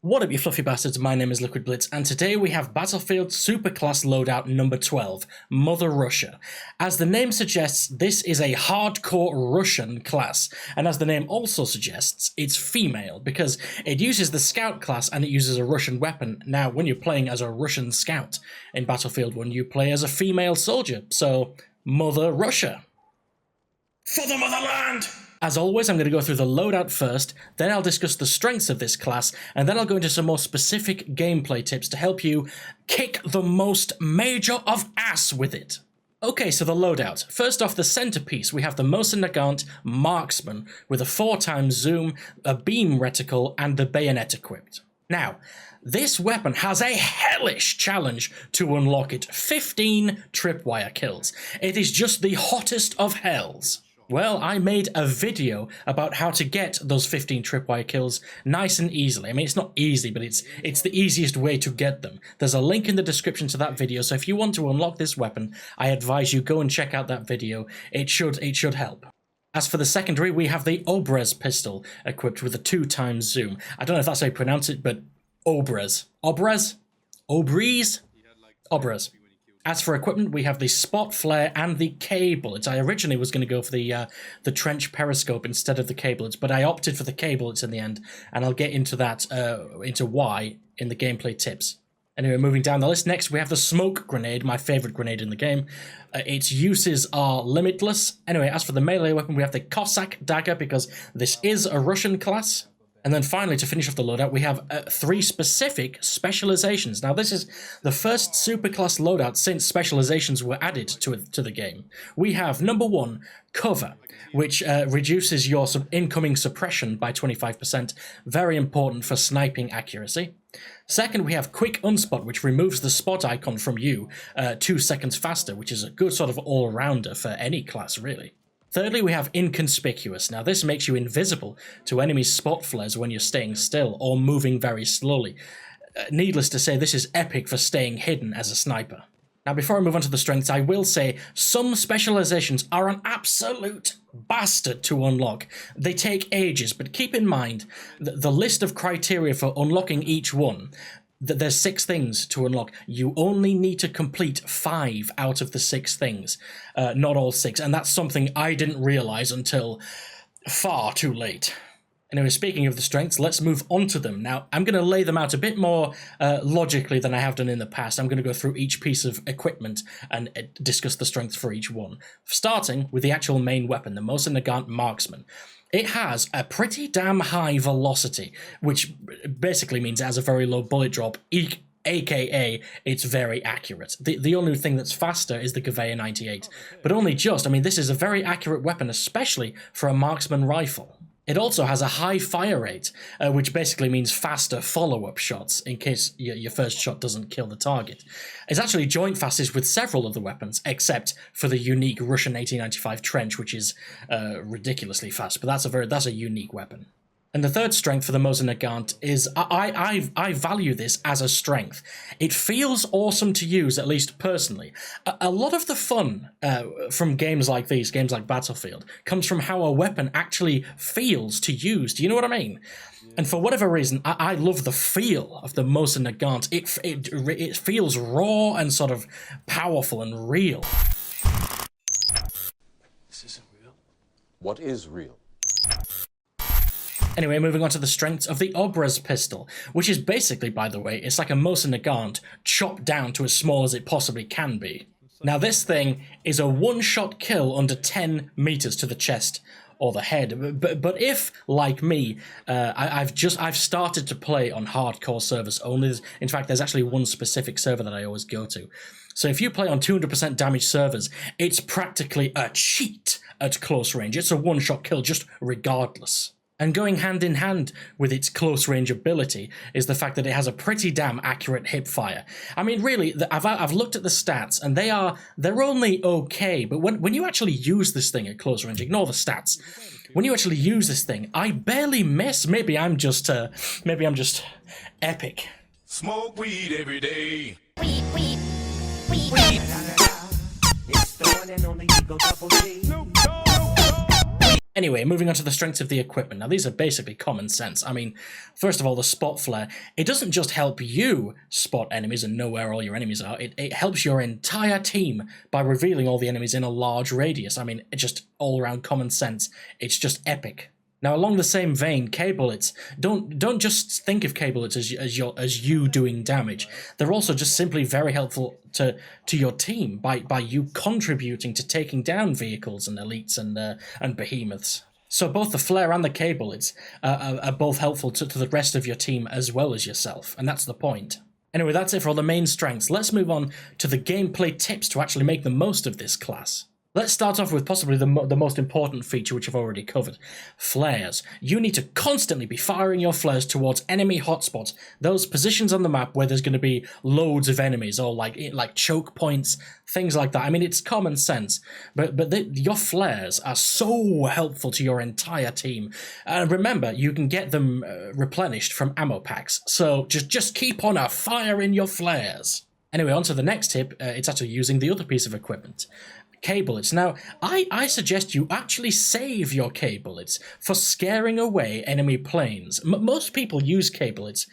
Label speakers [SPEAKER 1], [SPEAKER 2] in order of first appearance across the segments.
[SPEAKER 1] What up, you fluffy bastards? My name is Liquid Blitz, and today we have Battlefield Superclass loadout number 12, Mother Russia. As the name suggests, this is a hardcore Russian class, and as the name also suggests, it's female, because it uses the scout class and it uses a Russian weapon. Now, when you're playing as a Russian scout in Battlefield 1, you play as a female soldier, so Mother Russia. For the motherland! As always, I'm going to go through the loadout first, then I'll discuss the strengths of this class, and then I'll go into some more specific gameplay tips to help you kick the most major of ass with it. Okay, so the loadout. First off, the centerpiece, we have the Mosin-Nagant Marksman with a 4x zoom, a beam reticle, and the bayonet equipped. Now, this weapon has a hellish challenge to unlock it. 15 tripwire kills. It is just the hottest of hells. Well, I made a video about how to get those 15 tripwire kills nice and easily. I mean, it's not easy, but it's the easiest way to get them. There's a link in the description to that video, so if you want to unlock this weapon, I advise you go and check out that video. It should help. As for the secondary, we have the Obrez pistol, equipped with a 2x zoom. I don't know if that's how you pronounce it, but Obrez. Obrez? Obrez? Obrez. As for equipment, we have the spot flare and the K bullets. I originally was going to go for the trench periscope instead of the K bullets, but I opted for the K bullets in the end, and I'll get into that, into why in the gameplay tips. Anyway, moving down the list, next we have the smoke grenade, my favorite grenade in the game. Its uses are limitless. Anyway, as for the melee weapon, we have the Cossack dagger, because this is a Russian class. And then finally, to finish off the loadout, we have 3 specific specializations. Now, this is the first superclass loadout since specializations were added to the game. We have, number 1, cover, which reduces your incoming suppression by 25%. Very important for sniping accuracy. Second, we have quick unspot, which removes the spot icon from you 2 seconds faster, which is a good sort of all-rounder for any class, really. Thirdly, we have inconspicuous. Now, this makes you invisible to enemy spot flares when you're staying still or moving very slowly. Needless to say, this is epic for staying hidden as a sniper. Now, before I move on to the strengths, I will say some specializations are an absolute bastard to unlock. They take ages, but keep in mind the list of criteria for unlocking each one. There's 6 things to unlock. You only need to complete 5 out of the 6 things, not all 6, and that's something I didn't realize until far too late. Anyway, speaking of the strengths, let's move on to them. Now, I'm going to lay them out a bit more logically than I have done in the past. I'm going to go through each piece of equipment and discuss the strengths for each one. Starting with the actual main weapon, the Mosin-Nagant Marksman. It has a pretty damn high velocity, which basically means it has a very low bullet drop, aka it's very accurate. The only thing that's faster is the Conveyor 98, but only just. I mean, this is a very accurate weapon, especially for a marksman rifle. It also has a high fire rate, which basically means faster follow-up shots in case your first shot doesn't kill the target. It's actually joint fastest with several of the weapons, except for the unique Russian 1895 trench, which is ridiculously fast, but that's a unique weapon. And the third strength for the Mosin-Nagant is, I value this as a strength. It feels awesome to use, at least personally. A lot of the fun from games like these, games like Battlefield, comes from how a weapon actually feels to use. Do you know what I mean? And for whatever reason, I love the feel of the Mosin-Nagant. It feels raw and sort of powerful and real.
[SPEAKER 2] This isn't real. What is real?
[SPEAKER 1] Anyway, moving on to the strengths of the Obrez pistol, which is basically, by the way, it's like a Mosin-Nagant chopped down to as small as it possibly can be. Now, this thing is a one-shot kill under 10 meters to the chest or the head. But if, like me, I've started to play on hardcore servers only. In fact, there's actually one specific server that I always go to. So if you play on 200% damage servers, it's practically a cheat at close range. It's a one-shot kill just regardless. And going hand in hand with its close range ability is the fact that it has a pretty damn accurate hip fire. I mean, really, I've looked at the stats and they're only okay, but when you actually use this thing at close range, ignore the stats. When you actually use this thing, I barely miss. Maybe I'm just epic.
[SPEAKER 3] Smoke weed every day.
[SPEAKER 4] Weed. It's the one and only Eagle Double G.
[SPEAKER 1] Anyway, moving on to the strengths of the equipment. Now, these are basically common sense. I mean, first of all, the spot flare. It doesn't just help you spot enemies and know where all your enemies are. It helps your entire team by revealing all the enemies in a large radius. I mean, it's just all-around common sense. It's just epic. Now, along the same vein, K-bullets. Don't just think of K-bullets as you doing damage. They're also just simply very helpful to your team by you contributing to taking down vehicles and elites and behemoths. So both the flare and the K-bullets are both helpful to the rest of your team as well as yourself, and that's the point. Anyway, that's it for all the main strengths. Let's move on to the gameplay tips to actually make the most of this class. Let's start off with possibly the most important feature, which I've already covered. Flares. You need to constantly be firing your flares towards enemy hotspots, those positions on the map where there's going to be loads of enemies, or like choke points, things like that. I mean, it's common sense, but your flares are so helpful to your entire team. And remember, you can get them replenished from ammo packs, so just keep on firing your flares. Anyway, on to the next tip. It's actually using the other piece of equipment. K-bullets. Now, I suggest you actually save your K-bullets for scaring away enemy planes. Most people use K-bullets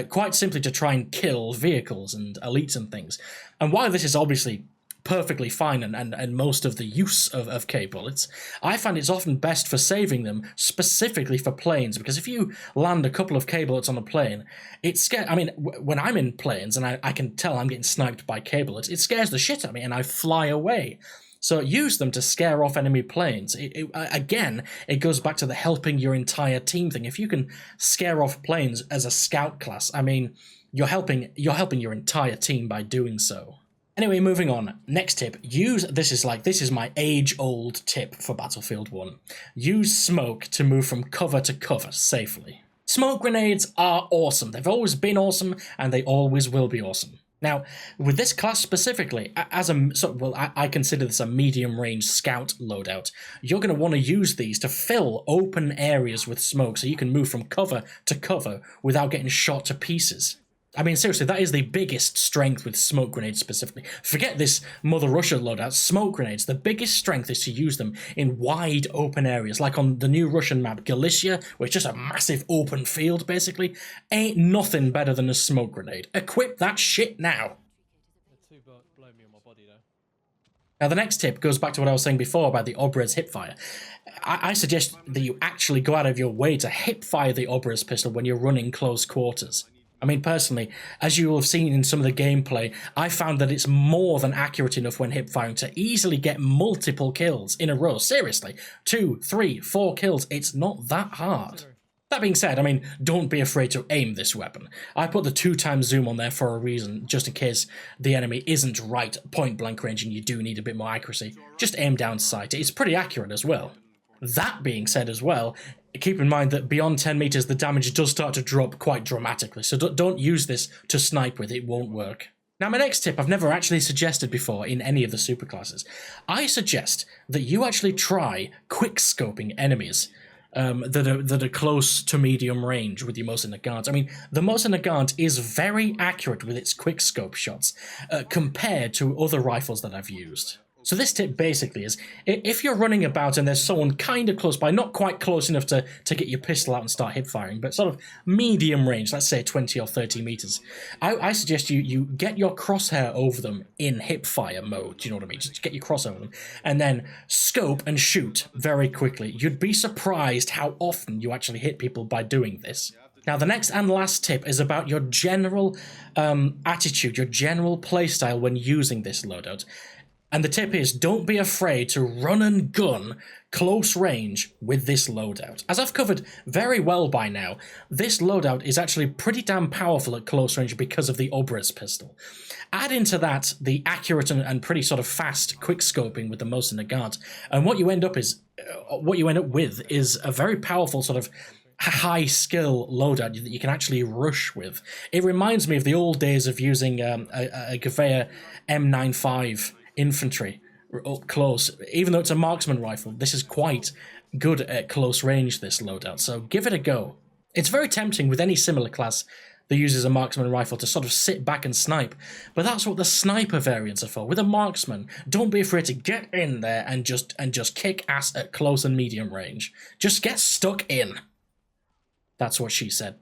[SPEAKER 1] quite simply to try and kill vehicles and elites and things. And while this is obviously perfectly fine and most of the use of K-bullets, I find it's often best for saving them specifically for planes, because if you land a couple of K-bullets on a plane, it scares. I mean, when I'm in planes and I can tell I'm getting sniped by K-bullets, it scares the shit out of me and I fly away. So use them to scare off enemy planes. Again, it goes back to the helping your entire team thing. If you can scare off planes as a scout class, I mean, you're helping your entire team by doing so. Anyway, moving on. Next tip. This is my age-old tip for Battlefield 1. Use smoke to move from cover to cover safely. Smoke grenades are awesome. They've always been awesome, and they always will be awesome. Now, with this class specifically, I consider this a medium-range scout loadout. You're going to want to use these to fill open areas with smoke so you can move from cover to cover without getting shot to pieces. I mean, seriously, that is the biggest strength with smoke grenades specifically. Forget this Mother Russia loadout. Smoke grenades, the biggest strength is to use them in wide open areas, like on the new Russian map, Galicia, where it's just a massive open field, basically. Ain't nothing better than a smoke grenade. Equip that shit now. Now, the next tip goes back to what I was saying before about the Obrez hipfire. I suggest that you actually go out of your way to hipfire the Obrez pistol when you're running close quarters. I mean, personally, as you will have seen in some of the gameplay, I found that it's more than accurate enough when hip-firing to easily get multiple kills in a row. Seriously, 2, 3, 4 kills, it's not that hard. That being said, I mean, don't be afraid to aim this weapon. I put the 2x zoom on there for a reason, just in case the enemy isn't right point-blank range and you do need a bit more accuracy. Just aim down sight. It's pretty accurate as well. That being said as well, keep in mind that beyond 10 meters, the damage does start to drop quite dramatically, so don't use this to snipe with, it won't work. Now, my next tip I've never actually suggested before in any of the superclasses. I suggest that you actually try quickscoping enemies that are close to medium range with your Mosin-Nagant. I mean, the Mosin-Nagant is very accurate with its quickscope shots compared to other rifles that I've used. So this tip basically is, if you're running about and there's someone kind of close by, not quite close enough to get your pistol out and start hip firing, but sort of medium range, let's say 20 or 30 meters, I suggest you get your crosshair over them in hip fire mode, do you know what I mean? Just get your crosshair over them, and then scope and shoot very quickly. You'd be surprised how often you actually hit people by doing this. Now, the next and last tip is about your general attitude, your general playstyle when using this loadout. And the tip is, don't be afraid to run and gun close range with this loadout. As I've covered very well by now, this loadout is actually pretty damn powerful at close range because of the Obrez pistol. Add into that the accurate and pretty sort of fast quickscoping with the Mosin-Nagant, and what you end up with is a very powerful sort of high skill loadout that you can actually rush with. It reminds me of the old days of using a Gewehr M95 infantry up close. Even though it's a marksman rifle, this is quite good at close range, this loadout, so give it a go. It's very tempting with any similar class that uses a Marksman rifle to sort of sit back and snipe. But that's what the sniper variants are for. With a Marksman, don't be afraid to get in there and just kick ass at close and medium range. Just get stuck in. That's what she said.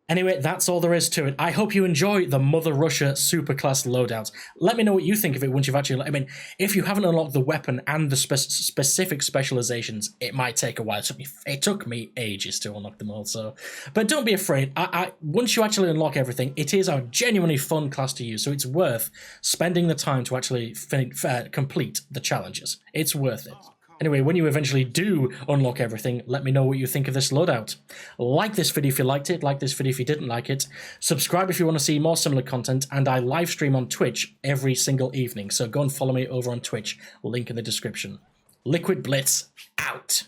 [SPEAKER 1] Anyway, that's all there is to it. I hope you enjoy the Mother Russia Superclass loadout. Let me know what you think of it once you've actually... I mean, if you haven't unlocked the weapon and the specific specializations, it might take a while. It took me ages to unlock them all, so... But don't be afraid. Once you actually unlock everything, it is a genuinely fun class to use, so it's worth spending the time to actually complete the challenges. It's worth it. Anyway, when you eventually do unlock everything, let me know what you think of this loadout. Like this video if you liked it, like this video if you didn't like it. Subscribe if you want to see more similar content, and I live stream on Twitch every single evening, so go and follow me over on Twitch, link in the description. Liquid Blitz, out!